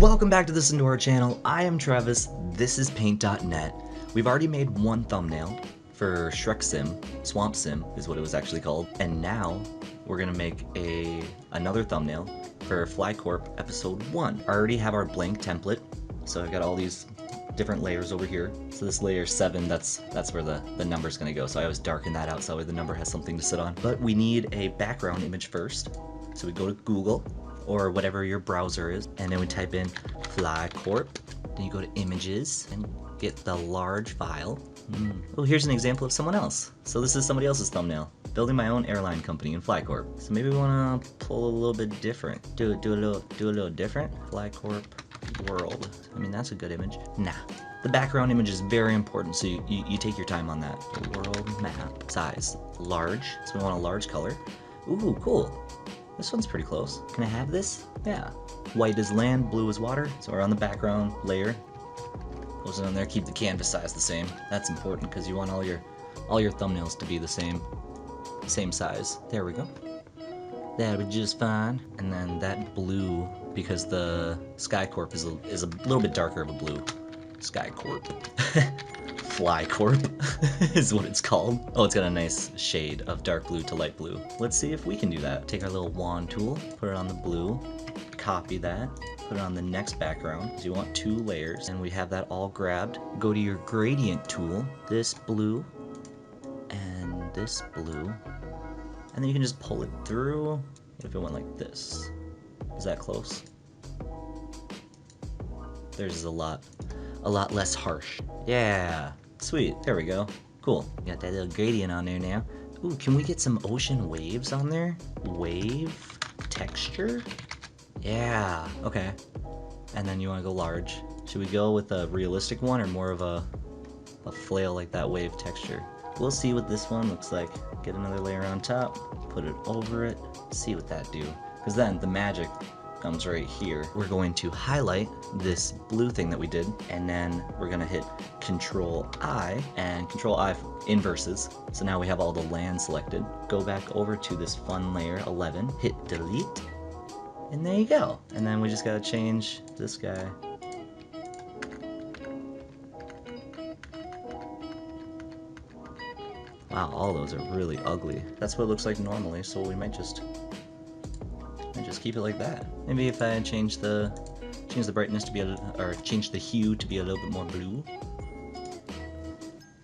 Welcome back to the Scendora channel. I am Travis. This is Paint.net. We've already made one thumbnail for Shrek Sim. Swamp Sim is what it was actually called. And now we're gonna make another thumbnail for Fly Corp episode 1. I already have our blank template, so I've got all these different layers over here. So this layer 7, that's where the number's gonna go. So I always darken that out so that way the number has something to sit on. But we need a background image first. So we go to Google or whatever your browser is, and then we type in Fly Corp. Then you go to images and get the large file. Oh, here's an example of someone else. So this is somebody else's thumbnail. Building my own airline company in Fly Corp. So maybe we want to pull a little bit different. Do a little different. Fly Corp world. I mean, that's a good image. Nah. The background image is very important, so you take your time on that. World map size large. So we want a large color. Ooh, cool. This one's pretty close. Can I have this? Yeah. White is land, blue is water. So we're on the background layer. Close it on there. Keep the canvas size the same. That's important because you want all your thumbnails to be the same size. There we go. That'll be just fine. And then that blue, because the Sky Corp is a little bit darker of a blue. Sky Corp. Fly Corp is what it's called. Oh, it's got a nice shade of dark blue to light blue. Let's see if we can do that. Take our little wand tool, put it on the blue, copy that, put it on the next background. So you want 2 layers, and we have that all grabbed. Go to your gradient tool, this blue, and this blue, and then you can just pull it through. What if it went like this? Is that close? Theirs is a lot less harsh. Yeah. Sweet, there we go. Cool, got that little gradient on there now. Ooh, can we get some ocean waves on there? Wave texture? Yeah, okay. And then you wanna go large. Should we go with a realistic one or more of a flail like that wave texture? We'll see what this one looks like. Get another layer on top, put it over it, see what that do. Because then the magic comes right here. We're going to highlight this blue thing that we did, and then we're gonna hit Control-I, and Control-I inverses. So now we have all the land selected. Go back over to this fun layer 11, hit delete, and there you go. And then we just gotta change this guy. Wow, all those are really ugly. That's what it looks like normally, so we might just keep it like that. Maybe if I change the brightness to be or change the hue to be a little bit more blue.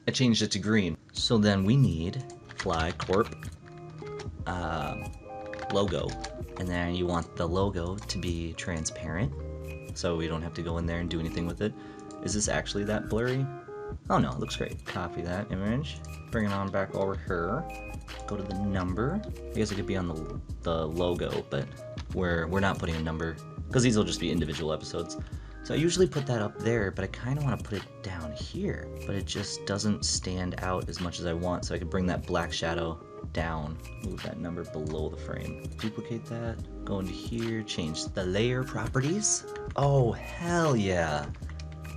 I changed it to green. So then we need Fly Corp logo, and then you want the logo to be transparent, so we don't have to go in there and do anything with it. Is this actually that blurry? Oh no, it looks great. Copy that image, bring it on back over here. Go to the number. I guess it could be on the logo, but we're not putting a number because these will just be individual episodes. So I usually put that up there, but I kind of want to put it down here, but it just doesn't stand out as much as I want, so I could bring that black shadow down, move that number below the frame, duplicate that, go into here, change the layer properties. Oh, hell yeah.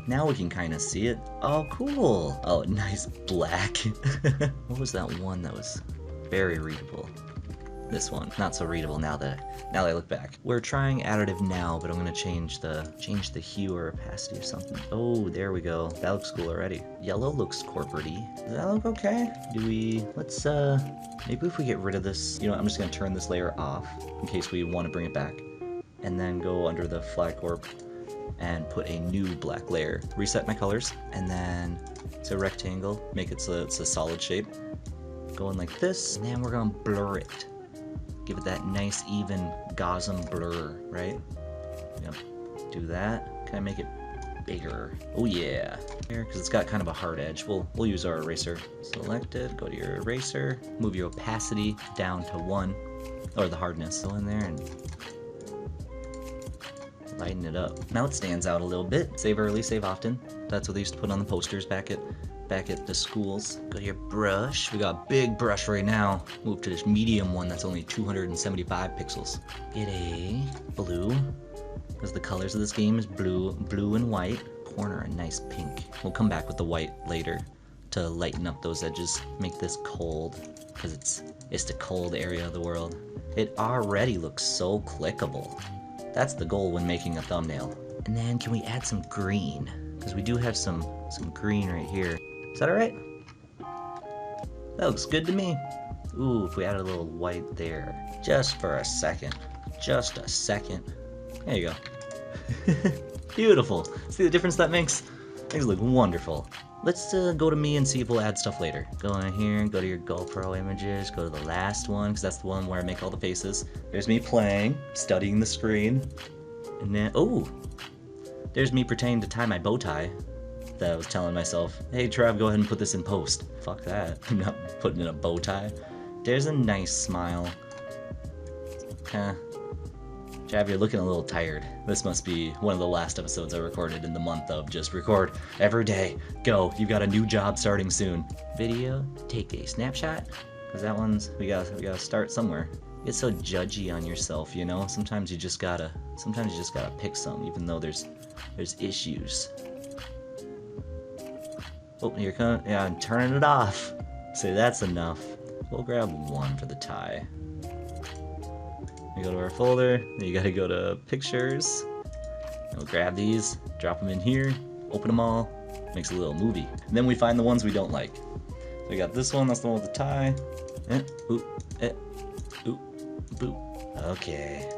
Now we can kind of see it. Oh, cool. Oh, nice black. What was that one that was very readable? This one, not so readable now that I look back. We're trying additive now, but I'm gonna change the hue or opacity or something. Oh, there we go. That looks cool already. Yellow looks corporate-y. Does that look okay? Let's maybe if we get rid of this, you know, I'm just gonna turn this layer off in case we want to bring it back, and then go under the Fly Corp and put a new black layer. Reset my colors, and then it's a rectangle. Make it so it's a solid shape. Going like this, and then we're gonna blur it. Give it that nice even Gaussian blur, right? Yep. Do that. Can I make it bigger? Oh yeah. Here, because it's got kind of a hard edge. We'll use our eraser. Select it, go to your eraser, move your opacity down to 1, or the hardness. Go in there and lighten it up. Now it stands out a little bit. Save early, save often. That's what they used to put on the posters back at the schools. Go to your brush. We got a big brush right now. Move to this medium one that's only 275 pixels. Get a blue, because the colors of this game is blue and white. Corner a nice pink. We'll come back with the white later to lighten up those edges. Make this cold, because it's the cold area of the world. It already looks so clickable. That's the goal when making a thumbnail. And then can we add some green? Because we do have some green right here. Is that alright? That looks good to me. Ooh, if we add a little white there. Just for a second. Just a second. There you go. Beautiful. See the difference that makes? Things look wonderful. Let's go to me and see if we'll add stuff later. Go in here, go to your GoPro images, go to the last one, because that's the one where I make all the faces. There's me playing, studying the screen. And then, oh! There's me pretending to tie my bow tie. That I was telling myself, hey Trav, go ahead and put this in post. Fuck that. I'm not putting in a bow tie. There's a nice smile. Trav, you're looking a little tired. This must be one of the last episodes I recorded in the month of just record every day. Go, you've got a new job starting soon. Video, take a snapshot. Cause that one's, we gotta start somewhere. You get so judgy on yourself, you know? Sometimes you just gotta pick some, even though there's issues. Oh, here comes, yeah, I'm turning it off. Say that's enough. We'll grab one for the tie. We go to our folder, then you gotta go to pictures. And we'll grab these, drop them in here, open them all, makes a little movie. And then we find the ones we don't like. So we got this one, that's the one with the tie. Ooh, boop. Okay.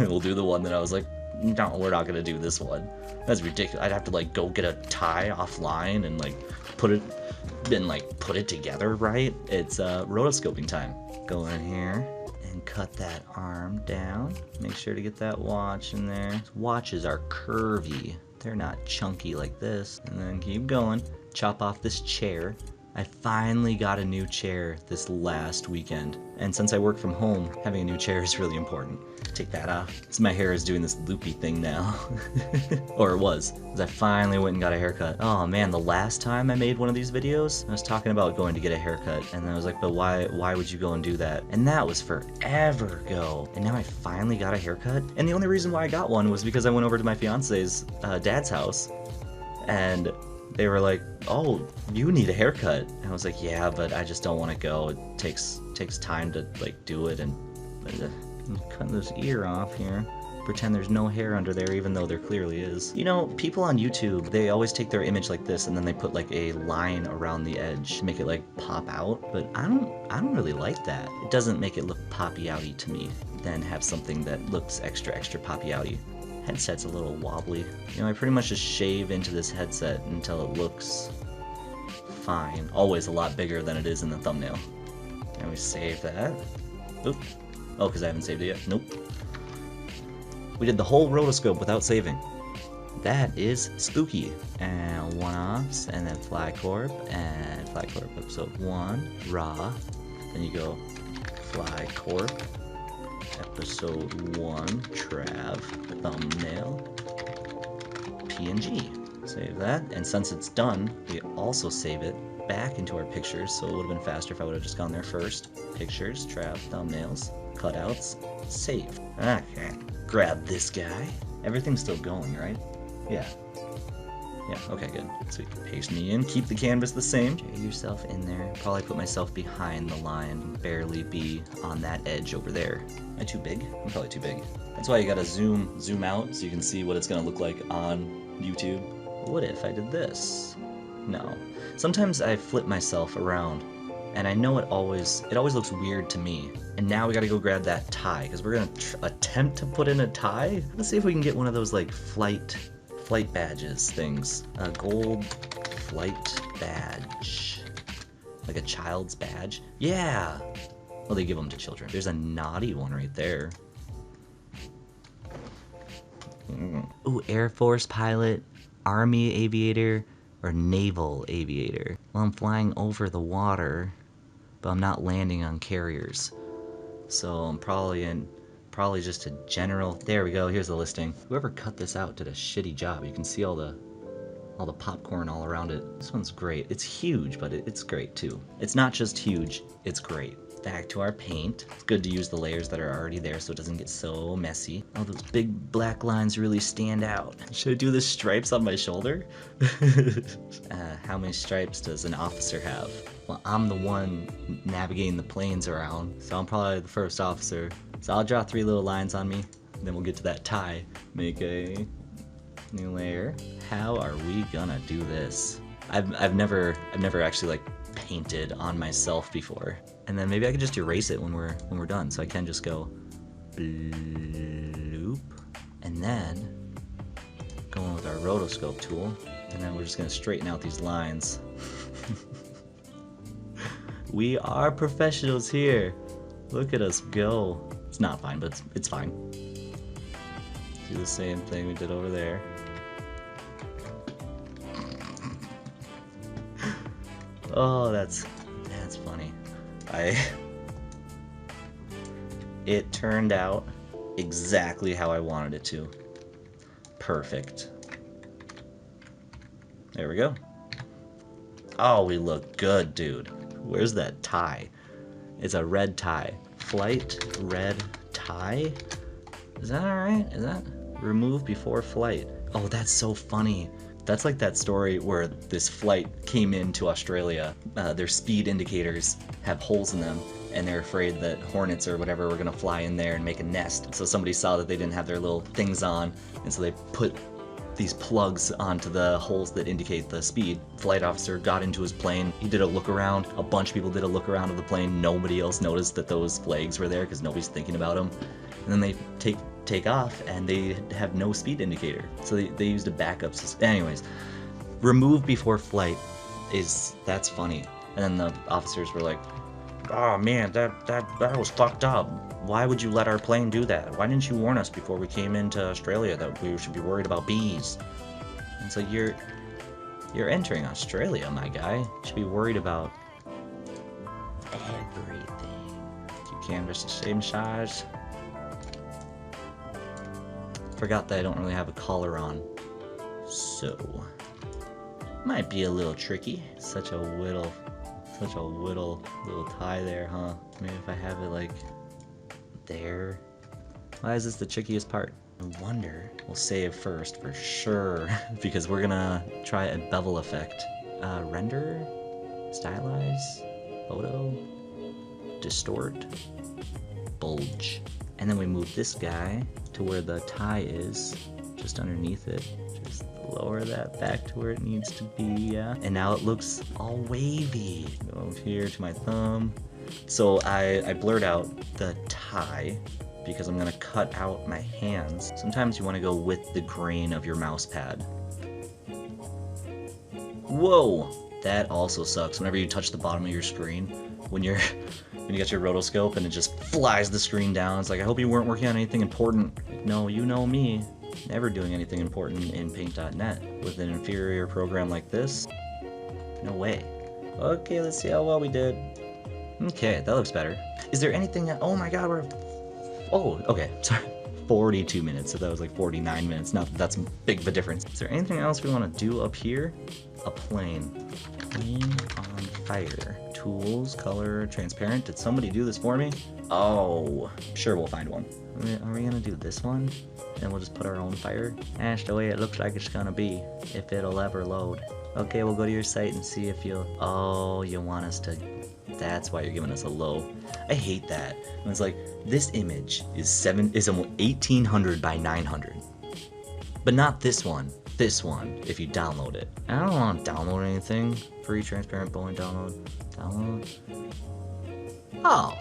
We'll do the one that I was like, no, we're not gonna do this one. That's ridiculous. I'd have to like go get a tie offline and like put it together, right? It's rotoscoping time. Go in here and cut that arm down. Make sure to get that watch in there. Watches are curvy. They're not chunky like this. And then keep going. Chop off this chair. I finally got a new chair this last weekend. And since I work from home, having a new chair is really important. Take that off. So my hair is doing this loopy thing now. Or it was, because I finally went and got a haircut. Oh man, the last time I made one of these videos, I was talking about going to get a haircut. And I was like, but why would you go and do that? And that was forever ago. And now I finally got a haircut. And the only reason why I got one was because I went over to my fiance's dad's house. And they were like, oh, you need a haircut. And I was like, yeah, but I just don't want to go. It takes time to like do it, and cut this ear off here. Pretend there's no hair under there, even though there clearly is. You know, people on YouTube, they always take their image like this and then they put like a line around the edge to make it like pop out. But I don't really like that. It doesn't make it look poppy-outy to me. Then have something that looks extra poppy-outy. Headset's a little wobbly. You know, I pretty much just shave into this headset until it looks fine. Always a lot bigger than it is in the thumbnail. And we save that. Oop. Oh, because I haven't saved it yet. Nope. We did the whole rotoscope without saving. That is spooky. And one-offs, and then Fly Corp, and Fly Corp episode 1, raw. Then you go Fly Corp. Episode 1, Trav, thumbnail, PNG. Save that, and since it's done, we also save it back into our pictures, so it would have been faster if I would have just gone there first. Pictures, Trav, thumbnails, cutouts, save. Okay, grab this guy. Everything's still going, right? Yeah. Yeah, okay, good. So you can paste me in, keep the canvas the same. Get yourself in there. Probably put myself behind the line, barely be on that edge over there. Am I too big? I'm probably too big. That's why you gotta zoom out so you can see what it's gonna look like on YouTube. What if I did this? No. Sometimes I flip myself around, and I know it always looks weird to me. And now we gotta go grab that tie, because we're gonna attempt to put in a tie. Let's see if we can get one of those like flight badges things. A gold flight badge. Like a child's badge. Yeah! Well, they give them to children. There's a naughty one right there. Ooh, Air Force pilot, Army aviator, or Naval aviator. Well, I'm flying over the water, but I'm not landing on carriers. So I'm probably just a general. There we go, here's the listing. Whoever cut this out did a shitty job. You can see all the popcorn all around it. This one's great. It's huge, but it's great too. It's not just huge, it's great. Back to our paint. It's good to use the layers that are already there so it doesn't get so messy. Oh, those big black lines really stand out. Should I do the stripes on my shoulder? How many stripes does an officer have? Well, I'm the one navigating the planes around, so I'm probably the first officer. So I'll draw 3 little lines on me, and then we'll get to that tie. Make a New layer. How are we gonna do this? I've never actually like painted on myself before. And then maybe I could just erase it when we're done. So I can just go bloop, and then go in with our rotoscope tool, and then we're just gonna straighten out these lines. We are professionals here. Look at us go. It's not fine, but it's fine. Do the same thing we did over there. Oh, that's funny. It turned out exactly how I wanted it to. Perfect. There we go. Oh, we look good, dude. Where's that tie? It's a red tie. Flight, red tie? Is that alright? Is that remove before flight? Oh, that's so funny. That's like that story where this flight came into Australia. Their speed indicators have holes in them, and they're afraid that hornets or whatever were gonna fly in there and make a nest. So somebody saw that they didn't have their little things on, and so they put these plugs onto the holes that indicate the speed. Flight officer got into his plane. He did a look around. A bunch of people did a look around of the plane. Nobody else noticed that those flags were there because nobody's thinking about them. And then they take off and they have no speed indicator. So they used a backup system. Anyways, remove before flight that's funny. And then the officers were like, oh man, that was fucked up. Why would you let our plane do that? Why didn't you warn us before we came into Australia that we should be worried about bees? And so you're entering Australia, my guy. You should be worried about everything. You canvas the same size. Forgot that I don't really have a collar on, so might be a little tricky. Such a little little tie there, huh? Maybe if I have it like there. Why is this the trickiest part? I wonder. We'll save first for sure because we're gonna try a bevel effect. Render, stylize, photo, distort, bulge, and then we move this guy to where the tie is, just underneath it. Just lower that back to where it needs to be, yeah. And now it looks all wavy. Go over here to my thumb. So I blurred out the tie because I'm gonna cut out my hands. Sometimes you wanna go with the grain of your mouse pad. Whoa! That also sucks whenever you touch the bottom of your screen. When you got your rotoscope and it just flies the screen down. It's like, I hope you weren't working on anything important. Like, no, you know me. Never doing anything important in Paint.net. With an inferior program like this? No way. Okay, let's see how well we did. Okay, that looks better. Is there anything that, oh my god, oh, okay, sorry. 42 minutes, so that was like 49 minutes. Not that that's big of a difference. Is there anything else we want to do up here? A plane. Plane on fire. Tools, color, transparent. Did somebody do this for me? Oh, sure, we'll find one. Are we gonna do this one? And we'll just put our own fire? That's the way it looks like it's gonna be, if it'll ever load. Okay, we'll go to your site and see if you'll... Oh, you want us to... That's why you're giving us a low. I hate that. When it's like, this image is 1800 by 900. But not this one. This one, if you download it. I don't want to download anything. Free, transparent, bowling, download. Download. Oh.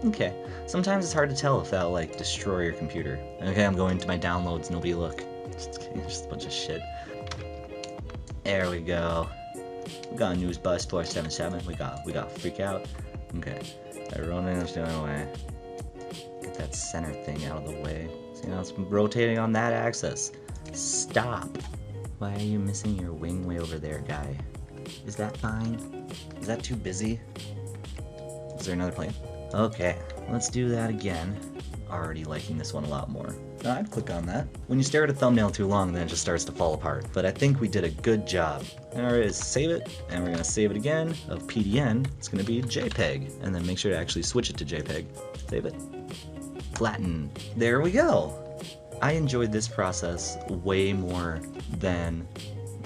Okay. Sometimes it's hard to tell if that'll, like, destroy your computer. Okay, I'm going to my downloads, nobody look. Just a bunch of shit. There we go. We got a news bus 477. We got freak out. Okay. Rolling is going away. Get that center thing out of the way. See now it's rotating on that axis. Stop. Why are you missing your wing way over there, guy? Is that fine? Is that too busy? Is there another plane? Okay, let's do that again. Already liking this one a lot more. I'd click on that. When you stare at a thumbnail too long, then it just starts to fall apart. But I think we did a good job. Alright, save it, and we're gonna save it again. Of PDN, it's gonna be JPEG. And then make sure to actually switch it to JPEG. Save it. Flatten. There we go. I enjoyed this process way more than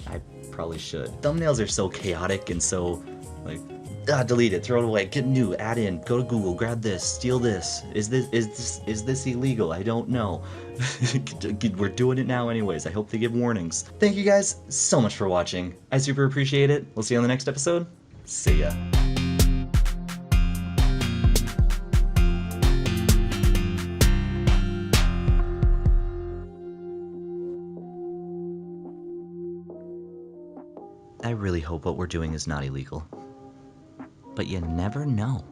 I probably should. Thumbnails are so chaotic and so, like, Delete it, throw it away, get new, add in, go to Google, grab this, steal this. Is this illegal? I don't know. We're doing it now anyways. I hope they give warnings. Thank you guys so much for watching. I super appreciate it. We'll see you on the next episode. See ya. I really hope what we're doing is not illegal. But you never know.